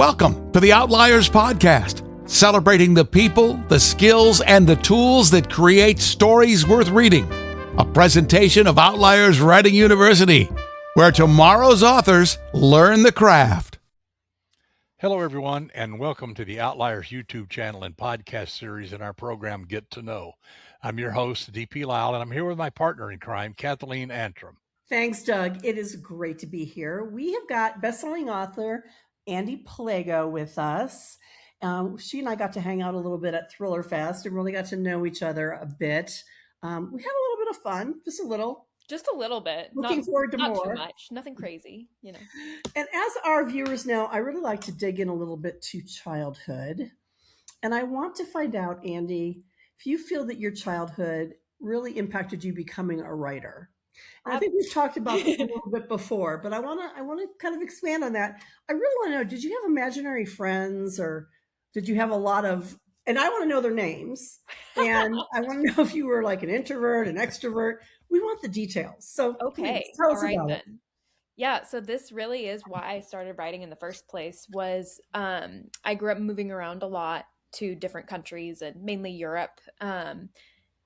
Welcome to the Outliers Podcast, celebrating the people, the skills, and the tools that create stories worth reading. A presentation of Outliers Writing University, where tomorrow's authors learn the craft. Hello, everyone, and welcome to the Outliers YouTube channel and podcast series in our program, Get to Know. I'm your host, DP Lyle, and I'm here with my partner in crime, Kathleen Antrim. Thanks, Doug. It is great to be here. We have got bestselling author Ande Pliego with us. She and I got to hang out a little bit at Thriller Fest and really got to know each other a bit. We had a little bit of fun, just a little. Just a little bit. Looking forward to more. Not too much. Nothing crazy, you know. And as our viewers know, I really like to dig in a little bit to childhood. And I want to find out, Ande, if you feel that your childhood really impacted you becoming a writer. And I think we've talked about this a little bit before, but I want to kind of expand on that. I really want to know, did you have imaginary friends, or did you have a lot of, and I want to know their names, and I want to know if you were like an introvert, an extrovert. We want the details. So okay, tell us about it. Yeah, so this really is why I started writing in the first place. Was I grew up moving around a lot to different countries and mainly Europe.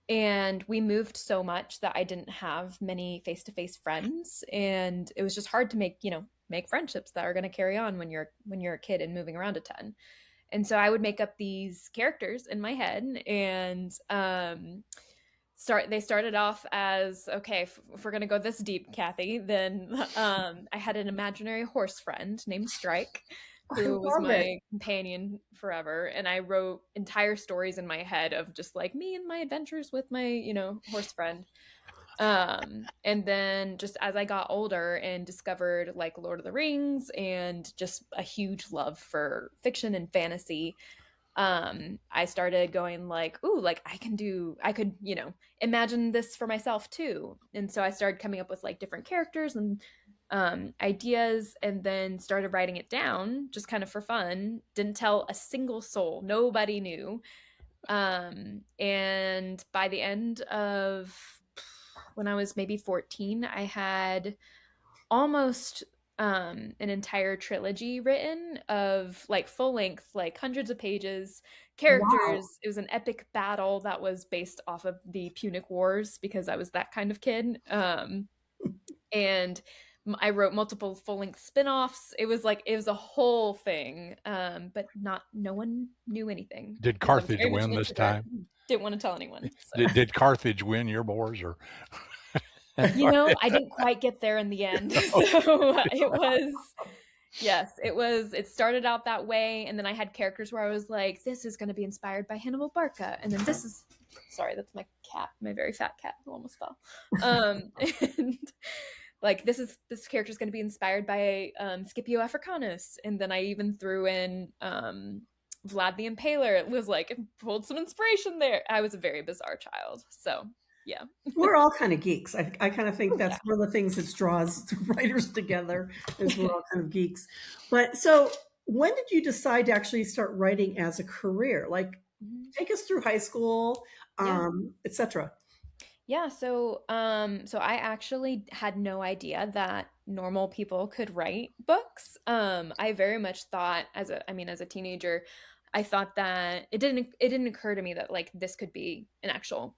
And we moved so much that I didn't have many face-to-face friends, and it was just hard to make friendships that are going to carry on when you're a kid and moving around a ton. And so I would make up these characters in my head, and they started off as, okay, if we're going to go this deep, Kathy, then I had an imaginary horse friend named Strike, who was my companion forever. And I wrote entire stories in my head of just like me and my adventures with my, horse friend. And then just as I got older and discovered like Lord of the Rings and just a huge love for fiction and fantasy, I started going like, ooh, like I could, imagine this for myself too. And so I started coming up with like different characters and ideas, and then started writing it down just kind of for fun. Didn't tell a single soul. Nobody knew. And by the end of when I was maybe 14, I had almost an entire trilogy written of like full length, like hundreds of pages, characters. Wow. It was an epic battle that was based off of the Punic Wars because I was that kind of kid. And I wrote multiple full-length spin-offs. It was a whole thing, but no one knew anything. Did Carthage win this time? Didn't want to tell anyone. So. Did Carthage win your wars, or? I didn't quite get there in the end. So it started out that way, and then I had characters where I was like, this is going to be inspired by Hannibal Barca, and then sorry, that's my cat, my very fat cat who almost fell. And like this character is going to be inspired by Scipio Africanus, and then I even threw in Vlad the Impaler. It was like, pulled some inspiration there. I was a very bizarre child, so yeah. We're all kind of geeks. I kind of think that's one of the things that draws the writers together, is we're all kind of geeks. But so when did you decide to actually start writing as a career? Like, take us through high school, etc. Yeah, so I actually had no idea that normal people could write books. I very much thought as a teenager, I thought that it didn't occur to me that like this could be an actual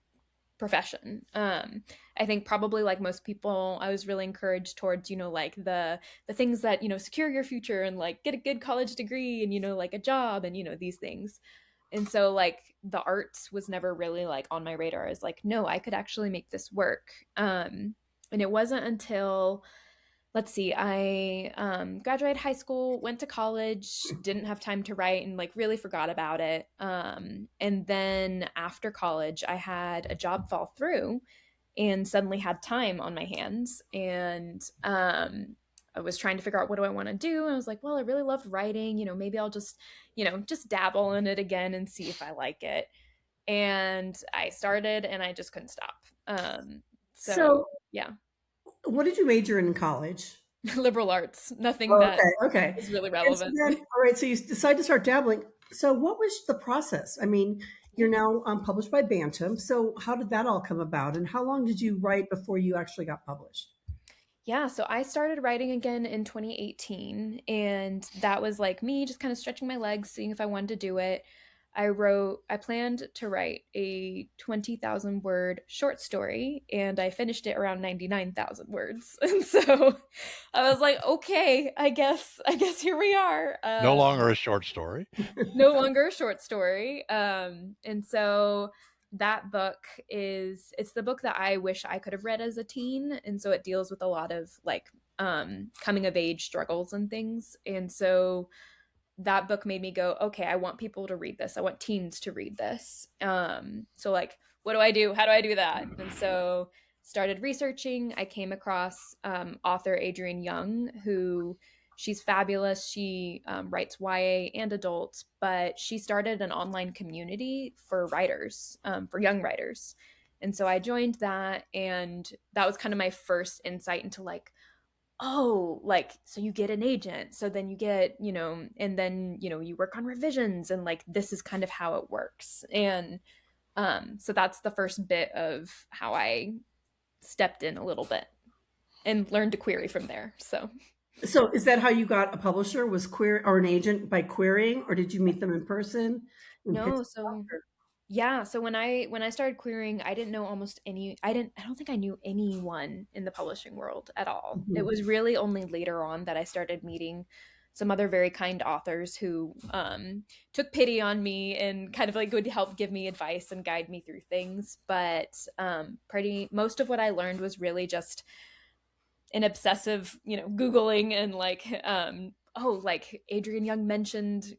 profession. I think probably like most people, I was really encouraged towards, like the things that, secure your future and like get a good college degree and, like a job and, these things. And so like the arts was never really like on my radar. I was like, no, I could actually make this work. And it wasn't until, I graduated high school, went to college, didn't have time to write and like really forgot about it. And then after college, I had a job fall through and suddenly had time on my hands. And I was trying to figure out what do I want to do. And I was like, well, I really loved writing, maybe I'll just dabble in it again and see if I like it. And I started and I just couldn't stop. So yeah. What did you major in college? Liberal arts. Nothing that is really relevant. So then, all right. So you decided to start dabbling. So what was the process? I mean, you're now published by Bantam. So how did that all come about? And how long did you write before you actually got published? Yeah, so I started writing again in 2018, and that was like me just kind of stretching my legs, seeing if I wanted to do it. I planned to write a 20,000 word short story, and I finished it around 99,000 words. And so I was like, okay, I guess here we are. No longer a short story. No longer a short story. And so that book it's the book that I wish I could have read as a teen. And so it deals with a lot of like coming of age struggles and things. And so that book made me go, okay, I want people to read this. I want teens to read this. So like, what do I do? How do I do that? And so started researching. I came across author Adrienne Young, who she's fabulous. She writes YA and adult, but she started an online community for writers, for young writers. And so I joined that, and that was kind of my first insight into like, oh, like, so you get an agent, so then you get, and then, you work on revisions, and like, this is kind of how it works. And so that's the first bit of how I stepped in a little bit and learned to query from there. So is that how you got a publisher? Was query or an agent by querying, or did you meet them in person? no, so yeah, so when I started querying, I didn't know I don't think I knew anyone in the publishing world at all. It was really only later on that I started meeting some other very kind authors who took pity on me and kind of like would help give me advice and guide me through things. But most of what I learned was really just an obsessive, Googling and like, like Adrienne Young mentioned,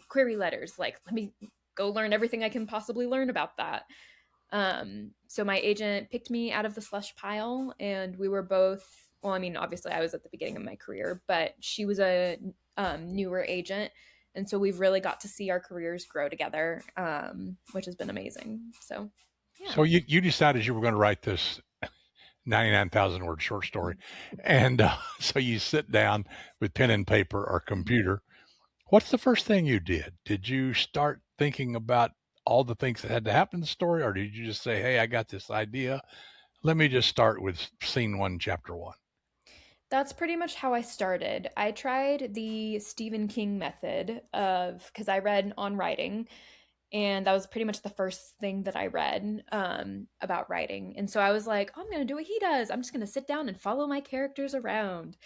query letters. Like, let me go learn everything I can possibly learn about that. So my agent picked me out of the slush pile, and we were both, well, I mean, obviously I was at the beginning of my career, but she was a newer agent. And so we've really got to see our careers grow together, which has been amazing. So, yeah. So you decided you were going to write this 99,000 word short story. And so you sit down with pen and paper or computer. What's the first thing you did? Did you start thinking about all the things that had to happen in the story, or did you just say, hey, I got this idea, let me just start with scene 1, chapter 1? That's pretty much how I started. I tried the Stephen King method because I read On Writing, and that was pretty much the first thing that I read about writing. And so I was like, oh, I'm going to do what he does. I'm just going to sit down and follow my characters around.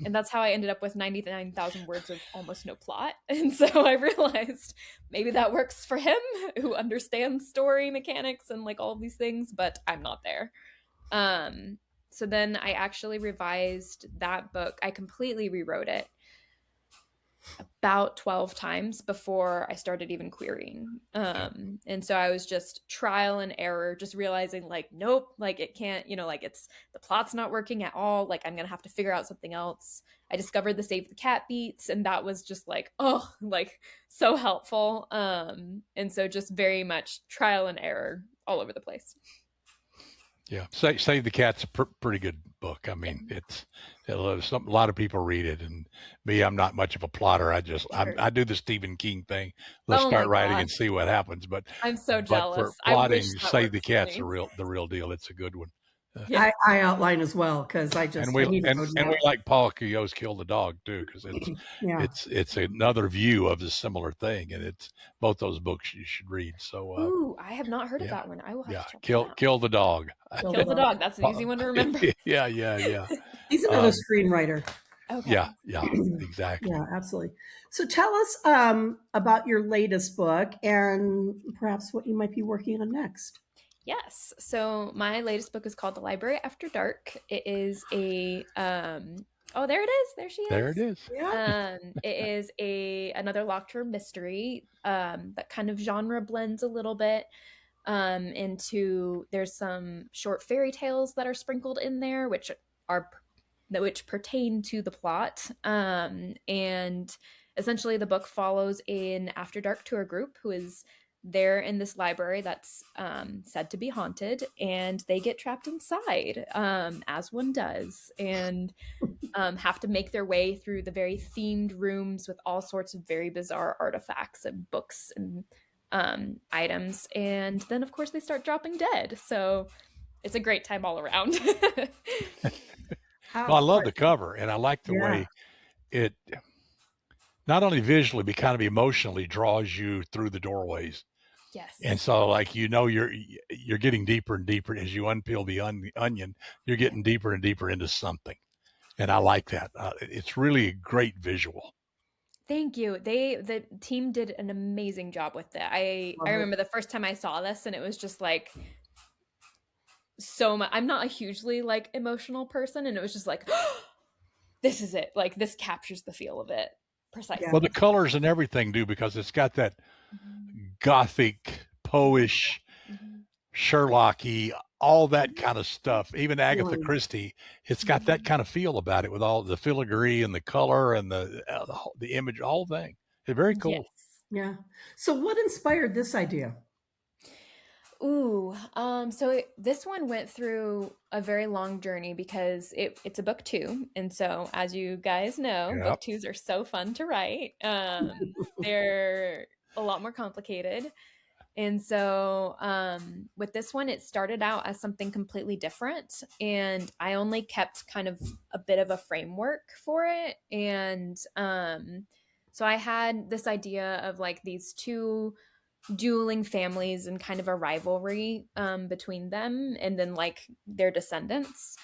And that's how I ended up with 99,000 words of almost no plot. And so I realized maybe that works for him, who understands story mechanics and like all these things, but I'm not there. So then I actually revised that book. I completely rewrote it about 12 times before I started even querying. And so I was just trial and error, just realizing like, nope, like it can't, like the plot's not working at all. Like I'm going to have to figure out something else. I discovered the Save the Cat beats, and that was just like, oh, like so helpful. And so just very much trial and error all over the place. Yeah, Save the Cat's a pretty good book. I mean, a lot of people read it, and me, I'm not much of a plotter. I do the Stephen King thing. Let's start writing and see what happens. But I'm so jealous. But for plotting, Save the Cat's the real deal. It's a good one. I outline as well because I just we like Paul Coelho's Kill the Dog too, because it's another view of the similar thing, and it's both those books you should read. So ooh, I have not heard of that one. I will have to check Kill the Dog. Kill the Dog. That's an easy one to remember. Yeah. He's another screenwriter. Okay. Yeah, exactly. Yeah, absolutely. So tell us about your latest book and perhaps what you might be working on next. Yes. So my latest book is called The Library After Dark. It is a oh, there it is. There she is. There it is. Yeah. It is another locked room mystery that kind of genre blends a little bit into, there's some short fairy tales that are sprinkled in there which pertain to the plot. And essentially the book follows an After Dark tour group who is there in this library that's said to be haunted, and they get trapped inside, as one does, and have to make their way through the very themed rooms with all sorts of very bizarre artifacts and books and items. And then, of course, they start dropping dead. So it's a great time all around. Well, I love quite. the cover, and I like the Yeah. way it not only visually but kind of emotionally draws you through the doorways. And Yes. so, like, you're getting deeper and deeper as you unpeel the onion. You're getting deeper and deeper into something, and I like that. It's really a great visual. Thank you. The team did an amazing job with it. I Love it. remember the first time I saw this, and it was just like so much. I'm not a hugely like emotional person, and it was just like, this is it. Like this captures the feel of it precisely. Well, the colors and everything do, because it's got that gothic, poish, Sherlocky, all that kind of stuff. Even Agatha Feeling. Christie, it's got that kind of feel about it, with all the filigree and the color and the image, the whole thing. It's very cool. Yes. Yeah. So what inspired this idea? Ooh, this one went through a very long journey because it's a book too, and so as you guys know, Yep. book twos are so fun to write. They're a lot more complicated, and so with this one, it started out as something completely different, and I only kept kind of a bit of a framework for it, and so I had this idea of like these two dueling families and kind of a rivalry between them and then like their descendants.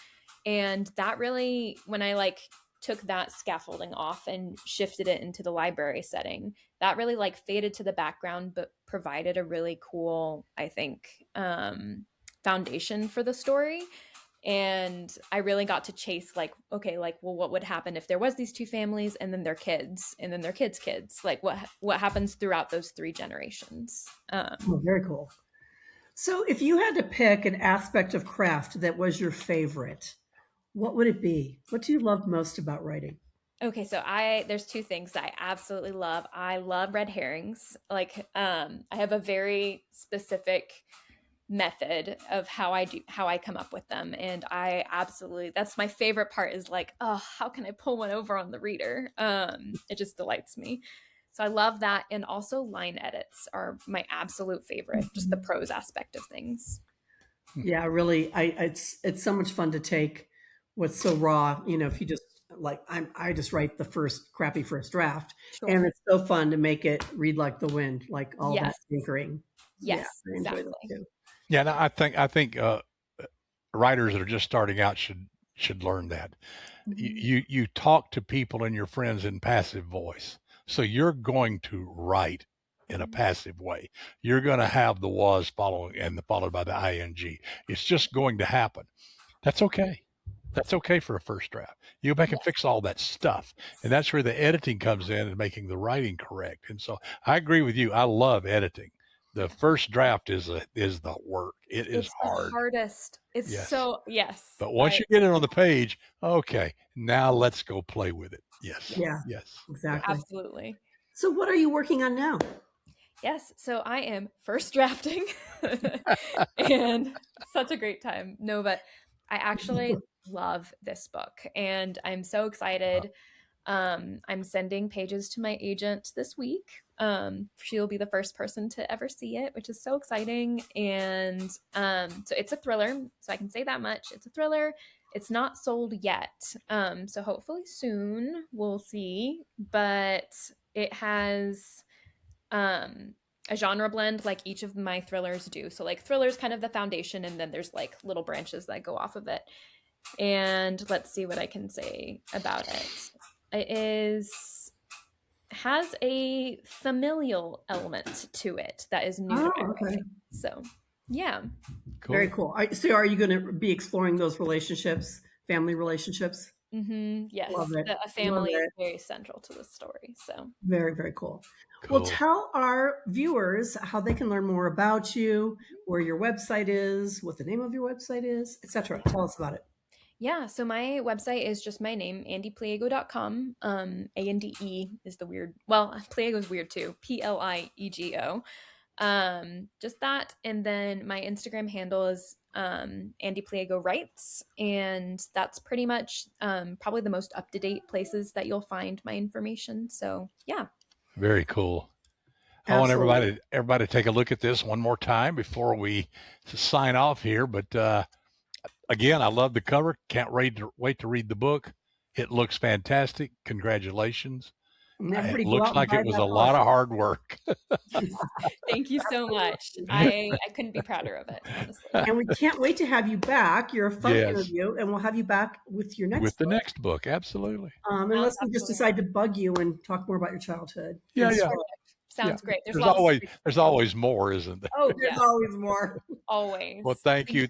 And that really, when I like took that scaffolding off and shifted it into the library setting, that really like faded to the background, but provided a really cool, I think, foundation for the story. And I really got to chase like, okay, like, well, what would happen if there was these two families and then their kids and then their kids' kids? Like what happens throughout those three generations? Oh, very cool. So if you had to pick an aspect of craft that was your favorite, what would it be? What do you love most about writing? Okay, so there's two things that I absolutely love. I love red herrings. Like I have a very specific method of how I come up with them, and I absolutely, that's my favorite part, is like, oh, how can I pull one over on the reader? It just delights me. So I love that. And also line edits are my absolute favorite, just the prose aspect of things. Yeah, really, it's so much fun to take what's so raw. You know, if you just like I just write the crappy first draft, Sure. and it's so fun to make it read like the wind, like all that Yes. tinkering. Yes, I enjoy exactly. that too. Yeah, no, I think writers that are just starting out should learn that. You talk to people and your friends in passive voice, so you're going to write in a passive way. You're going to have the was following and followed by the ing. It's just going to happen. That's okay. That's okay for a first draft. You go back and fix all that stuff, and that's where the editing comes in and making the writing correct. And so I agree with you. I love editing. The first draft is the work. It's hard. The hardest. It's Yes. so, yes. But once you get it on the page, okay, now let's go play with it. Yes. Yeah. Yes. Exactly. Absolutely. So what are you working on now? Yes. So I am first drafting and such a great time. No, but I actually love this book and I'm so excited. I'm sending pages to my agent this week. She'll be the first person to ever see it, which is so exciting. And so it's a thriller. So I can say that much. It's a thriller. It's not sold yet. So hopefully soon we'll see. But it has a genre blend like each of my thrillers do. So like thriller's kind of the foundation, and then there's like little branches that go off of it. And let's see what I can say about it. It has a familial element to it that is new to my writing. So, yeah. Cool. Very cool. So are you going to be exploring those relationships, family relationships? Yes. Love it. A family is very central to the story. So very, very cool. Cool. Well, tell our viewers how they can learn more about you, where your website is, what the name of your website is, etc. Tell us about it. Yeah, so my website is just my name, andepliego.com. A-N-D-E is the weird, well, Pliego is weird too, P-L-I-E-G-O. Just that, and then my Instagram handle is Ande Pliego Writes, and that's pretty much probably the most up-to-date places that you'll find my information. So, yeah. Very cool. Absolutely. I want everybody to take a look at this one more time before we sign off here, but again, I love the cover. Can't wait to read the book. It looks fantastic. Congratulations. And It everybody go looks out and like buy it was that a lot book. of hard work. Thank you so much. I couldn't be prouder of it, honestly. And we can't wait to have you back. You're a fun Yes. interview, and we'll have you back with your next With the book. next book, absolutely. Unless we just Absolutely. decide to bug you and talk more about your childhood. Yeah, And yeah. so Sounds great. There's always more, isn't there? Oh, there's yeah, always more. always. Well, thank you.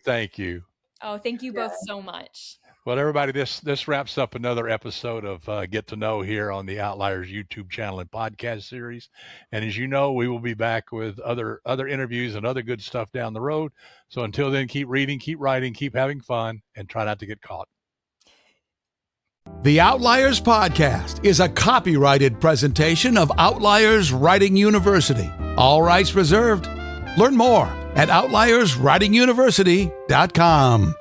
Oh, thank you both so much. Well, everybody, this wraps up another episode of Get to Know here on the Outliers YouTube channel and podcast series. And as you know, we will be back with other interviews and other good stuff down the road. So until then, keep reading, keep writing, keep having fun, and try not to get caught. The Outliers Podcast is a copyrighted presentation of Outliers Writing University. All rights reserved. Learn more at outlierswritinguniversity.com.